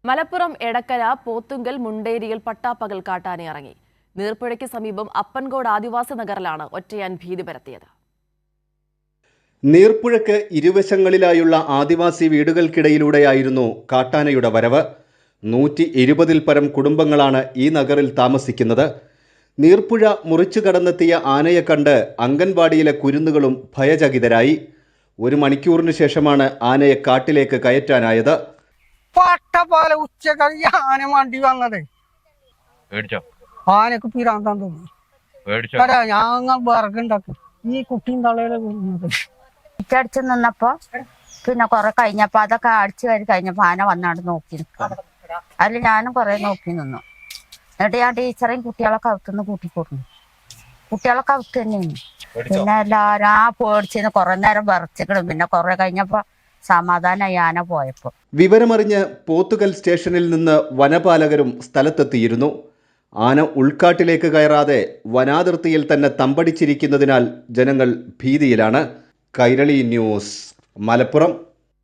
മലപ്പുറം എടക്കര പോത്തുങ്കൽ മുണ്ടേരിയിൽ പട്ടാപ്പകൽ കാട്ടാന ഇറങ്ങി. നീർപ്പുഴയ്ക്ക് സമീപം അപ്പൻകോട് ആദിവാസി നഗറിലാണ് ഒറ്റയാൻ ഭീതി പരത്തിയത്. നീർപ്പുഴയ്ക്ക് ഇരുവശങ്ങളിലായുള്ള ആദിവാസി വീടുകൾക്കിടയിലൂടെയായിരുന്നു കാട്ടാനയുടെ വരവ്. 120-ൽ പരം കുടുംബങ്ങളാണ് ഈ നഗറിൽ താമസിക്കുന്നത്. നീർപ്പുഴ മുറിച്ചു കടന്നെത്തിയ ആനയെ കണ്ട് അംഗൻവാടിയിലെ കുരുന്നുകളും ഭയചകിതരായി. 1 മണിക്കൂറിന് ശേഷമാണ് ആനയെ കാട്ടിലേക്ക് കയറ്റാനായത്. പട്ടപ്പാല ഉച്ചക്കറി ആന വണ്ടി വന്നത് ആനക്ക് പിരാന്താൻ തോന്നി. ഞങ്ങൾ വിറകുണ്ടാക്കും ഈ കുട്ടിയും തളയിലെ അടിച്ചു നിന്നപ്പോ പിന്നെ കുറെ കഴിഞ്ഞപ്പോ അതൊക്കെ അടിച്ചു കയറി കഴിഞ്ഞപ്പോ ആന വന്നാണ്ട് നോക്കി നിൽക്കുക. അതിൽ ഞാനും കുറെ നോക്കി നിന്നു. എന്നിട്ട് ഞാൻ ടീച്ചറേയും കുട്ടികളൊക്കെ അകത്തുനിന്ന് കൂട്ടിക്കൊടുന്നു. കുട്ടികളൊക്കെ അകത്ത് തന്നെയാണ്. പിന്നെ എല്ലാരും പേടിച്ചിന്ന് കുറെ നേരം വിറച്ചിക്കണം. പിന്നെ കുറെ കഴിഞ്ഞപ്പോ സമാധാനമായി ആന പോയപ്പോ. വിവരമറിഞ്ഞ് പോത്തുകൽ സ്റ്റേഷനിൽ നിന്ന് വനപാലകരും സ്ഥലത്തെത്തിയിരുന്നു. ആന ഉൾക്കാട്ടിലേക്ക് കയറാതെ വനാതിർത്തിയിൽ തന്നെ തമ്പടിച്ചിരിക്കുന്നതിനാൽ ജനങ്ങൾ ഭീതിയിലാണ്. കൈരളി ന്യൂസ്, മലപ്പുറം.